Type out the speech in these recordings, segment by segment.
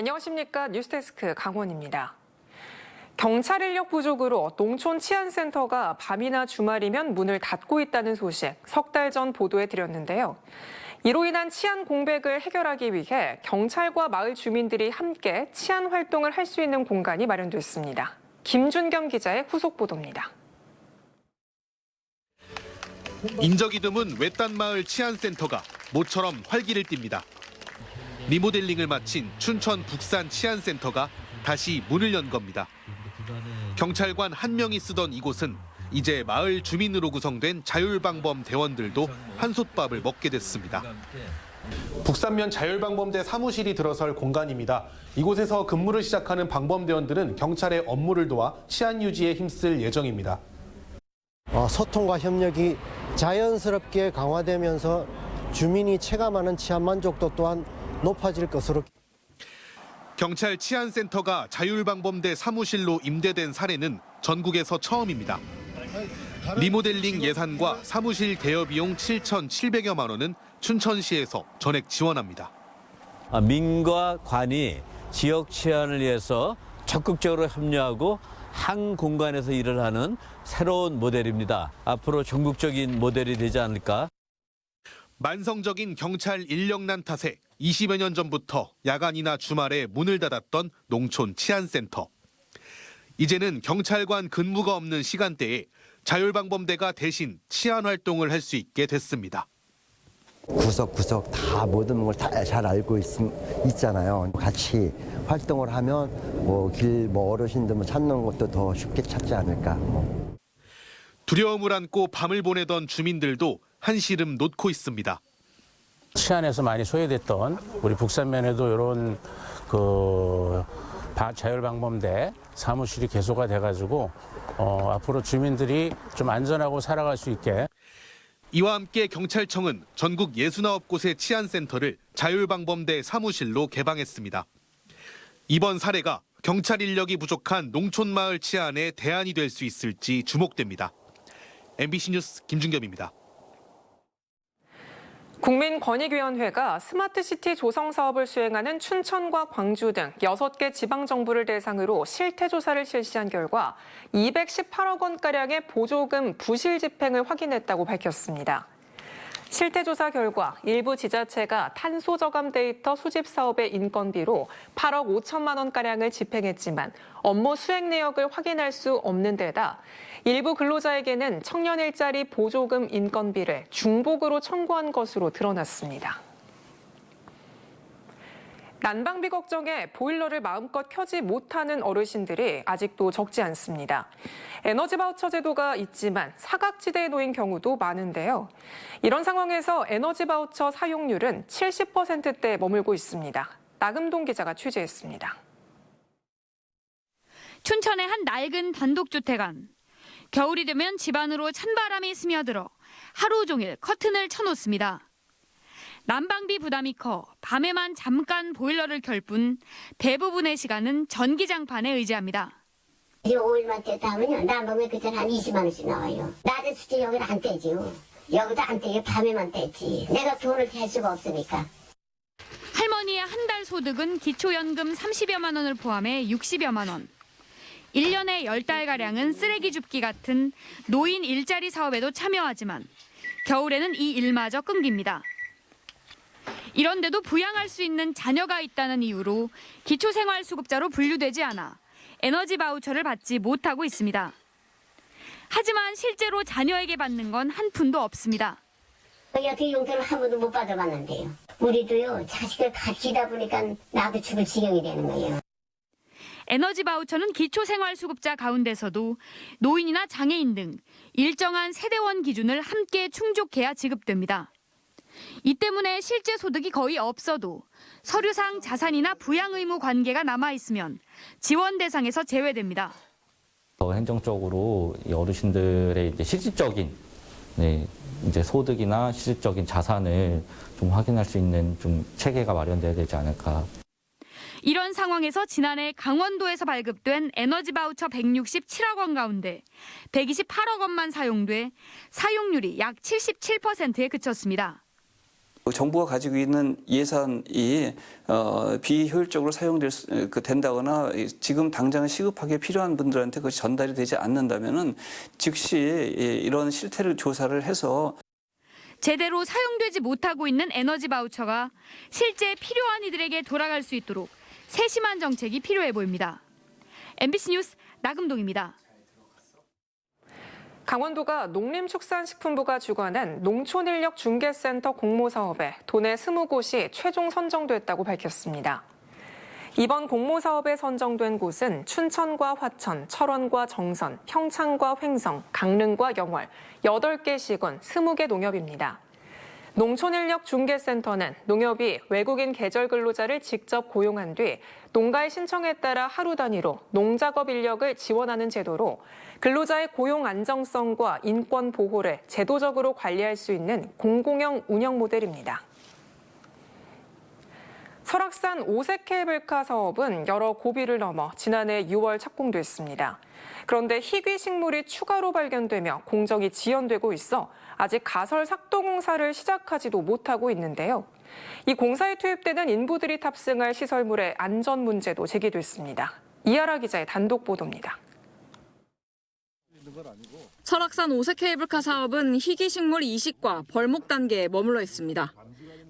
안녕하십니까. 뉴스데스크 강원입니다. 경찰 인력 부족으로 농촌 치안센터가 밤이나 주말이면 문을 닫고 있다는 소식 석 달 전 보도해드렸는데요. 이로 인한 치안 공백을 해결하기 위해 경찰과 마을 주민들이 함께 치안 활동을 할 수 있는 공간이 마련됐습니다. 김준겸 기자의 후속 보도입니다. 인적이 드문 외딴 마을 치안센터가 모처럼 활기를 띱니다. 리모델링을 마친 춘천 북산 치안센터가 다시 문을 연 겁니다. 경찰관 한 명이 쓰던 이곳은 이제 마을 주민으로 구성된 자율방범 대원들도 한솥밥을 먹게 됐습니다. 북산면 자율방범대 사무실이 들어설 공간입니다. 이곳에서 근무를 시작하는 방범대원들은 경찰의 업무를 도와 치안 유지에 힘쓸 예정입니다. 소통과 협력이 자연스럽게 강화되면서 주민이 체감하는 치안 만족도 또한 높아질 것으로. 경찰 치안센터가 자율방범대 사무실로 임대된 사례는 전국에서 처음입니다. 리모델링 예산과 사무실 대여 비용 7,700여만 원은 춘천시에서 전액 지원합니다. 민과 관이 지역 치안을 위해서 적극적으로 협력하고 한 공간에서 일을 하는 새로운 모델입니다. 앞으로 전국적인 모델이 되지 않을까. 만성적인 경찰 인력난 탓에 20여 년 전부터 야간이나 주말에 문을 닫았던 농촌 치안센터. 이제는 경찰관 근무가 없는 시간대에 자율방범대가 대신 치안 활동을 할 수 있게 됐습니다. 구석구석 다 모든 걸 다 잘 알고 있잖아요. 같이 활동을 하면 길 어르신들 찾는 것도 더 쉽게 찾지 않을까. 두려움을 안고 밤을 보내던 주민들도 한시름 놓고 있습니다. 치안에서 많이 소외됐던 우리 북산면에도 이런 자율방범대 사무실이 개소가 돼가지고 앞으로 주민들이 좀 안전하고 살아갈 수 있게. 이와 함께 경찰청은 전국 69곳의 치안센터를 자율방범대 사무실로 개방했습니다. 이번 사례가 경찰 인력이 부족한 농촌마을 치안의 대안이 될 수 있을지 주목됩니다. MBC 뉴스 김준겸입니다. 국민권익위원회가 스마트시티 조성 사업을 수행하는 춘천과 광주 등 6개 지방정부를 대상으로 실태조사를 실시한 결과 218억 원가량의 보조금 부실 집행을 확인했다고 밝혔습니다. 실태조사 결과 일부 지자체가 탄소 저감 데이터 수집 사업의 인건비로 8억 5천만 원가량을 집행했지만 업무 수행 내역을 확인할 수 없는 데다 일부 근로자에게는 청년 일자리 보조금 인건비를 중복으로 청구한 것으로 드러났습니다. 난방비 걱정에 보일러를 마음껏 켜지 못하는 어르신들이 아직도 적지 않습니다. 에너지 바우처 제도가 있지만 사각지대에 놓인 경우도 많은데요. 이런 상황에서 에너지 바우처 사용률은 70%대에 머물고 있습니다. 나금동 기자가 취재했습니다. 춘천의 한 낡은 단독주택 안. 겨울이 되면 집 안으로 찬바람이 스며들어 하루 종일 커튼을 쳐놓습니다. 난방비 부담이 커 밤에만 잠깐 보일러를 켤 뿐 대부분의 시간은 전기장판에 의지합니다. 5일만 뗐다 하면요. 난방비 그때는 한 20만 원씩 나와요. 낮에 수치 여기는 안 떼지요. 여기도 안 떼요. 밤에만 떼지. 내가 돈을 댈 수가 없으니까. 할머니의 한 달 소득은 기초연금 30여만 원을 포함해 60여만 원. 1년에 10달가량은 쓰레기 줍기 같은 노인 일자리 사업에도 참여하지만 겨울에는 이 일마저 끊깁니다. 이런데도 부양할 수 있는 자녀가 있다는 이유로 기초생활수급자로 분류되지 않아 에너지 바우처를 받지 못하고 있습니다. 하지만 실제로 자녀에게 받는 건 한 푼도 없습니다. 여태 용돈을 한 번도 못 받아봤는데요. 우리도요, 자식을 가르치다 보니까 나도 죽을 지경이 되는 거예요. 에너지 바우처는 기초생활수급자 가운데서도 노인이나 장애인 등 일정한 세대원 기준을 함께 충족해야 지급됩니다. 이 때문에 실제 소득이 거의 없어도 서류상 자산이나 부양 의무 관계가 남아있으면 지원 대상에서 제외됩니다. 행정적으로 어르신들의 실질적인 이제 소득이나 실질적인 자산을 좀 확인할 수 있는 좀 체계가 마련돼야 되지 않을까. 이런 상황에서 지난해 강원도에서 발급된 에너지 바우처 167억 원 가운데 128억 원만 사용돼 사용률이 약 77%에 그쳤습니다. 정부가 가지고 있는 예산이 비효율적으로 된다거나 지금 당장 시급하게 필요한 분들한테 그것이 전달이 되지 않는다면은 즉시 이런 실태를 조사를 해서 제대로 사용되지 못하고 있는 에너지 바우처가 실제 필요한 이들에게 돌아갈 수 있도록 세심한 정책이 필요해 보입니다. MBC 뉴스 나금동입니다. 강원도가 농림축산식품부가 주관한 농촌인력중개센터 공모사업에 도내 20곳이 최종 선정됐다고 밝혔습니다. 이번 공모사업에 선정된 곳은 춘천과 화천, 철원과 정선, 평창과 횡성, 강릉과 영월 8개 시군 20개 농협입니다. 농촌인력중개센터는 농협이 외국인 계절 근로자를 직접 고용한 뒤 농가의 신청에 따라 하루 단위로 농작업 인력을 지원하는 제도로 근로자의 고용 안정성과 인권 보호를 제도적으로 관리할 수 있는 공공형 운영 모델입니다. 설악산 오색 케이블카 사업은 여러 고비를 넘어 지난해 6월 착공됐습니다. 그런데 희귀 식물이 추가로 발견되며 공정이 지연되고 있어 아직 가설 삭도 공사를 시작하지도 못하고 있는데요. 이 공사에 투입되는 인부들이 탑승할 시설물의 안전 문제도 제기됐습니다. 이하라 기자의 단독 보도입니다. 설악산 오색 케이블카 사업은 희귀 식물 이식과 벌목 단계에 머물러 있습니다.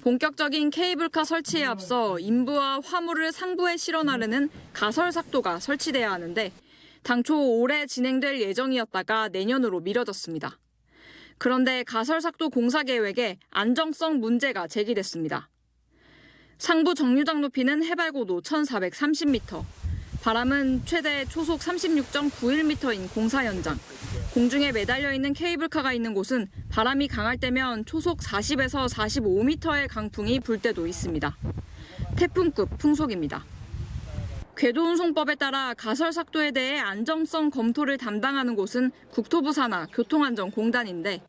본격적인 케이블카 설치에 앞서 인부와 화물을 상부에 실어 나르는 가설 삭도가 설치돼야 하는데 당초 올해 진행될 예정이었다가 내년으로 미뤄졌습니다. 그런데 가설 삭도 공사 계획에 안정성 문제가 제기됐습니다. 상부 정류장 높이는 해발고도 1,430m, 바람은 최대 초속 36.91m인 공사 현장, 공중에 매달려 있는 케이블카가 있는 곳은 바람이 강할 때면 초속 40에서 45m의 강풍이 불 때도 있습니다. 태풍급 풍속입니다. 궤도운송법에 따라 가설 삭도에 대해 안정성 검토를 담당하는 곳은 국토부 산하 교통안전공단인데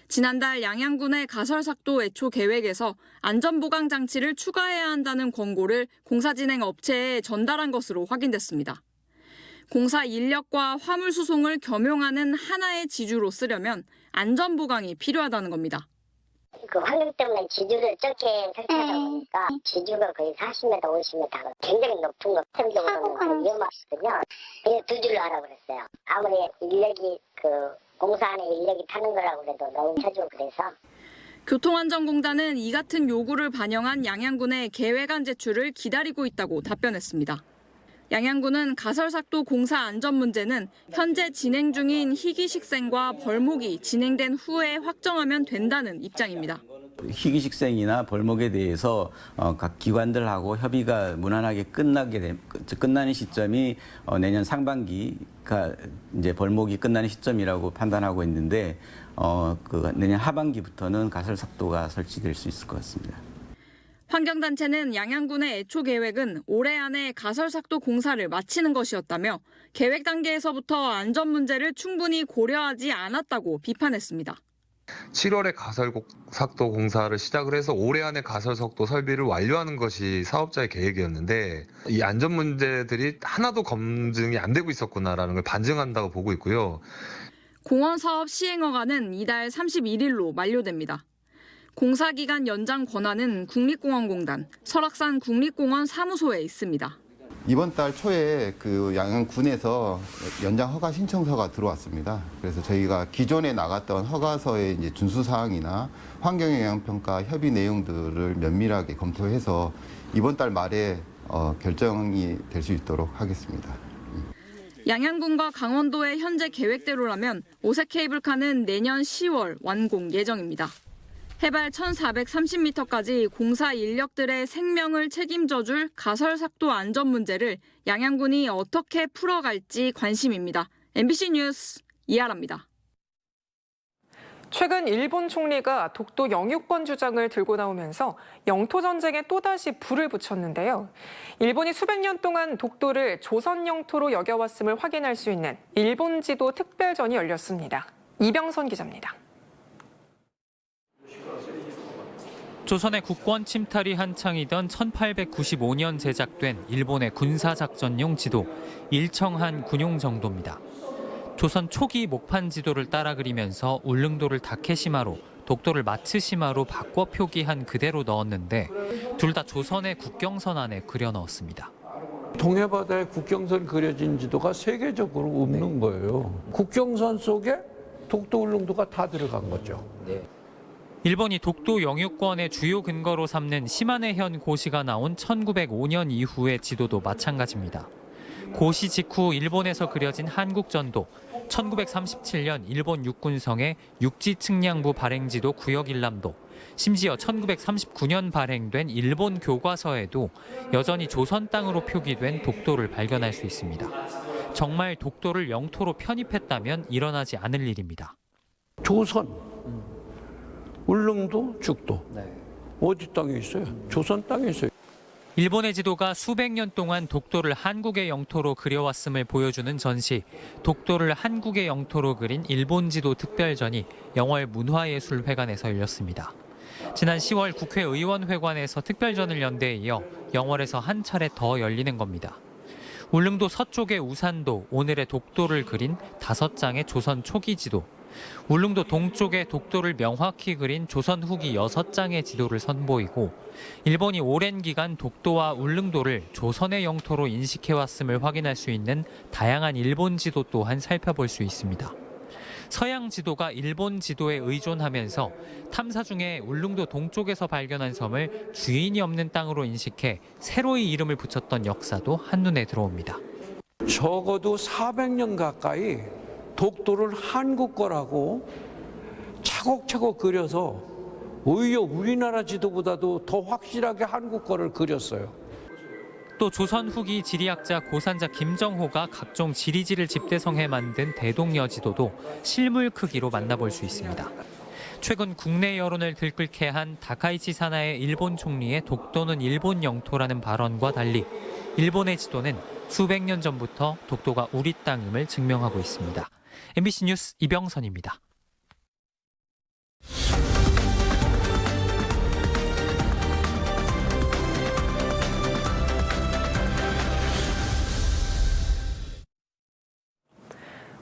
지난달 양양군의 가설 삭도 애초 계획에서 안전보강 장치를 추가해야 한다는 권고를 공사 진행 업체에 전달한 것으로 확인됐습니다. 공사 인력과 화물 수송을 겸용하는 하나의 지주로 쓰려면 안전보강이 필요하다는 겁니다. 그 환경 때문에 지주를 적게 설치하다 보니까 지주가 거의 40m, 50m 굉장히 높은 거 tem적으로는 위험하거든요. 그래서 2줄로 하라고 그랬어요. 아무리 인력이 공사하는 인력이 타는 거라고 그래도 너무 쳐주고 그래서. 교통안전공단은 이 같은 요구를 반영한 양양군의 계획안 제출을 기다리고 있다고 답변했습니다. 양양군은 가설삭도 공사 안전 문제는 현재 진행 중인 희귀식생과 벌목이 진행된 후에 확정하면 된다는 입장입니다. 희귀식생이나 벌목에 대해서 각 기관들하고 협의가 무난하게 끝나는 시점이 내년 상반기가 이제 벌목이 끝나는 시점이라고 판단하고 있는데 내년 하반기부터는 가설삭도가 설치될 수 있을 것 같습니다. 환경단체는 양양군의 애초 계획은 올해 안에 가설삭도 공사를 마치는 것이었다며 계획 단계에서부터 안전 문제를 충분히 고려하지 않았다고 비판했습니다. 7월에 가설삭도 공사를 시작을 해서 올해 안에 가설삭도 설비를 완료하는 것이 사업자의 계획이었는데 이 안전 문제들이 하나도 검증이 안 되고 있었구나라는 걸 반증한다고 보고 있고요. 공원 사업 시행 허가는 이달 31일로 만료됩니다. 공사기간 연장 권한은 국립공원공단, 설악산 국립공원 사무소에 있습니다. 이번 달 초에 양양군에서 연장 허가 신청서가 들어왔습니다. 그래서 저희가 기존에 나갔던 허가서의 이제 준수 사항이나 환경영향평가 협의 내용들을 면밀하게 검토해서 이번 달 말에 결정이 될 수 있도록 하겠습니다. 양양군과 강원도의 현재 계획대로라면 오색 케이블카는 내년 10월 완공 예정입니다. 해발 1,430m까지 공사 인력들의 생명을 책임져줄 가설삭도 안전 문제를 양양군이 어떻게 풀어갈지 관심입니다. MBC 뉴스 이하라입니다. 최근 일본 총리가 독도 영유권 주장을 들고 나오면서 영토 전쟁에 또다시 불을 붙였는데요. 일본이 수백 년 동안 독도를 조선 영토로 여겨왔음을 확인할 수 있는 일본 지도 특별전이 열렸습니다. 이병선 기자입니다. 조선의 국권 침탈이 한창이던 1895년 제작된 일본의 군사작전용 지도 일청한 군용 정도입니다. 조선 초기 목판 지도를 따라 그리면서 울릉도를 다케시마로 독도를 마츠시마로 바꿔 표기한 그대로 넣었는데 둘 다 조선의 국경선 안에 그려 넣었습니다. 동해바다에 국경선 그려진 지도가 세계적으로 없는 거예요. 국경선 속에 독도 울릉도가 다 들어간 거죠. 일본이 독도 영유권의 주요 근거로 삼는 시마네현 고시가 나온 1905년 이후의 지도도 마찬가지입니다. 고시 직후 일본에서 그려진 한국전도, 1937년 일본 육군성의 육지 측량부 발행지도 구역 일람도, 심지어 1939년 발행된 일본 교과서에도 여전히 조선 땅으로 표기된 독도를 발견할 수 있습니다. 정말 독도를 영토로 편입했다면 일어나지 않을 일입니다. 조선, 울릉도, 죽도. 어디 땅에 있어요? 조선 땅에 있어요. 일본의 지도가 수백 년 동안 독도를 한국의 영토로 그려왔음을 보여주는 전시, 독도를 한국의 영토로 그린 일본 지도 특별전이 영월 문화예술회관에서 열렸습니다. 지난 10월 국회의원회관에서 특별전을 연 데에 이어 영월에서 한 차례 더 열리는 겁니다. 울릉도 서쪽의 우산도, 오늘의 독도를 그린 5장의 조선 초기 지도, 울릉도 동쪽에 독도를 명확히 그린 조선 후기 6장의 지도를 선보이고 일본이 오랜 기간 독도와 울릉도를 조선의 영토로 인식해왔음을 확인할 수 있는 다양한 일본 지도 또한 살펴볼 수 있습니다. 서양 지도가 일본 지도에 의존하면서 탐사 중에 울릉도 동쪽에서 발견한 섬을 주인이 없는 땅으로 인식해 새로이 이름을 붙였던 역사도 한눈에 들어옵니다. 적어도 400년 가까이 독도를 한국 거라고 차곡차곡 그려서 오히려 우리나라 지도보다도 더 확실하게 한국 거를 그렸어요. 또 조선 후기 지리학자 고산자 김정호가 각종 지리지를 집대성해 만든 대동여 지도도 실물 크기로 만나볼 수 있습니다. 최근 국내 여론을 들끓게 한 다카이치 사나의 일본 총리의 독도는 일본 영토라는 발언과 달리 일본의 지도는 수백 년 전부터 독도가 우리 땅임을 증명하고 있습니다. MBC 뉴스 이병선입니다.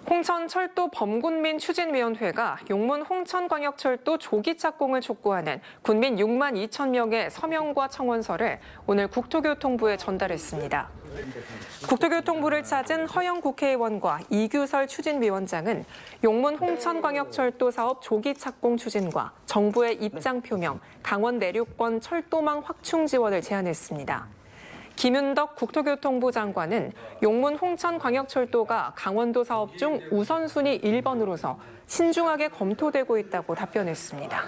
홍천철도 범군민 추진위원회가 용문 홍천광역철도 조기 착공을 촉구하는 군민 6만 2천 명의 서명과 청원서를 오늘 국토교통부에 전달했습니다. 국토교통부를 찾은 허영 국회의원과 이규설 추진위원장은 용문 홍천광역철도 사업 조기 착공 추진과 정부의 입장 표명, 강원 내륙권 철도망 확충 지원을 제안했습니다. 김윤덕 국토교통부 장관은 용문 홍천광역철도가 강원도 사업 중 우선순위 1번으로서 신중하게 검토되고 있다고 답변했습니다.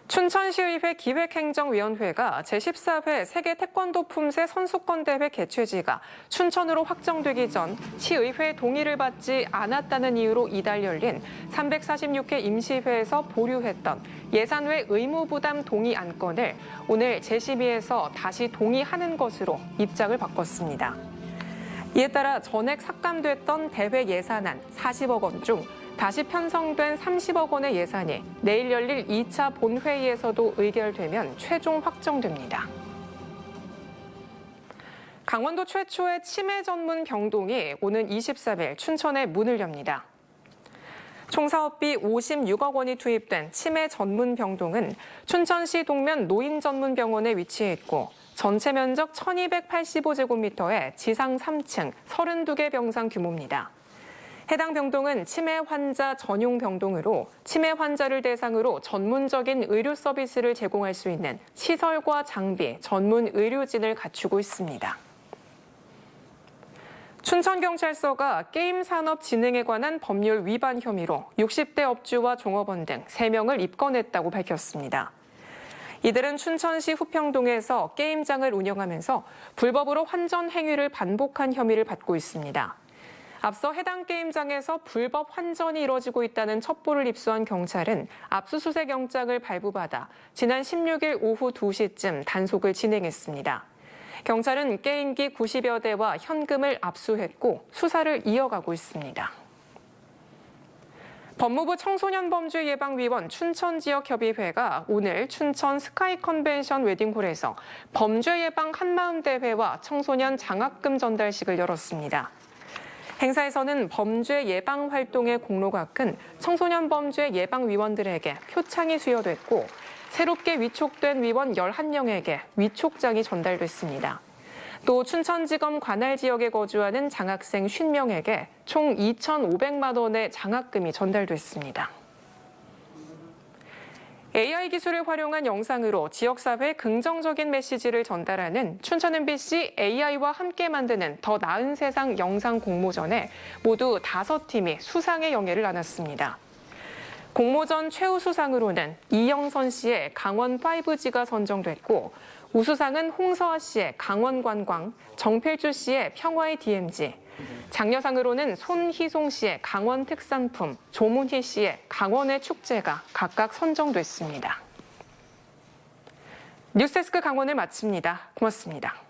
춘천시의회 기획행정위원회가 제14회 세계 태권도 품새 선수권 대회 개최지가 춘천으로 확정되기 전 시의회 동의를 받지 않았다는 이유로 이달 열린 346회 임시회에서 보류했던 예산외 의무부담 동의 안건을 오늘 제12회에서 다시 동의하는 것으로 입장을 바꿨습니다. 이에 따라 전액 삭감됐던 대회 예산안 40억 원 중 다시 편성된 30억 원의 예산이 내일 열릴 2차 본회의에서도 의결되면 최종 확정됩니다. 강원도 최초의 치매 전문 병동이 오는 23일 춘천에 문을 엽니다. 총 사업비 56억 원이 투입된 치매 전문 병동은 춘천시 동면 노인 전문 병원에 위치해 있고 전체 면적 1285제곱미터의 지상 3층 32개 병상 규모입니다. 해당 병동은 치매 환자 전용 병동으로 치매 환자를 대상으로 전문적인 의료 서비스를 제공할 수 있는 시설과 장비, 전문 의료진을 갖추고 있습니다. 춘천경찰서가 게임 산업 진흥에 관한 법률 위반 혐의로 60대 업주와 종업원 등 3명을 입건했다고 밝혔습니다. 이들은 춘천시 후평동에서 게임장을 운영하면서 불법으로 환전 행위를 반복한 혐의를 받고 있습니다. 앞서 해당 게임장에서 불법 환전이 이뤄지고 있다는 첩보를 입수한 경찰은 압수수색 영장을 발부받아 지난 16일 오후 2시쯤 단속을 진행했습니다. 경찰은 게임기 90여 대와 현금을 압수했고 수사를 이어가고 있습니다. 법무부 청소년범죄예방위원 춘천지역협의회가 오늘 춘천 스카이 컨벤션 웨딩홀에서 범죄예방 한마음 대회와 청소년 장학금 전달식을 열었습니다. 행사에서는 범죄 예방 활동의 공로가 큰 청소년 범죄 예방 위원들에게 표창이 수여됐고 새롭게 위촉된 위원 11명에게 위촉장이 전달됐습니다. 또 춘천지검 관할 지역에 거주하는 장학생 50명에게 총 2,500만 원의 장학금이 전달됐습니다. AI 기술을 활용한 영상으로 지역사회에 긍정적인 메시지를 전달하는 춘천 MBC AI와 함께 만드는 더 나은 세상 영상 공모전에 모두 5팀이 수상의 영예를 안았습니다. 공모전 최우수상으로는 이영선 씨의 강원 5G가 선정됐고 우수상은 홍서아 씨의 강원 관광, 정필주 씨의 평화의 DMZ, 장려상으로는 손희송 씨의 강원 특산품, 조문희 씨의 강원의 축제가 각각 선정됐습니다. 뉴스데스크 강원을 마칩니다. 고맙습니다.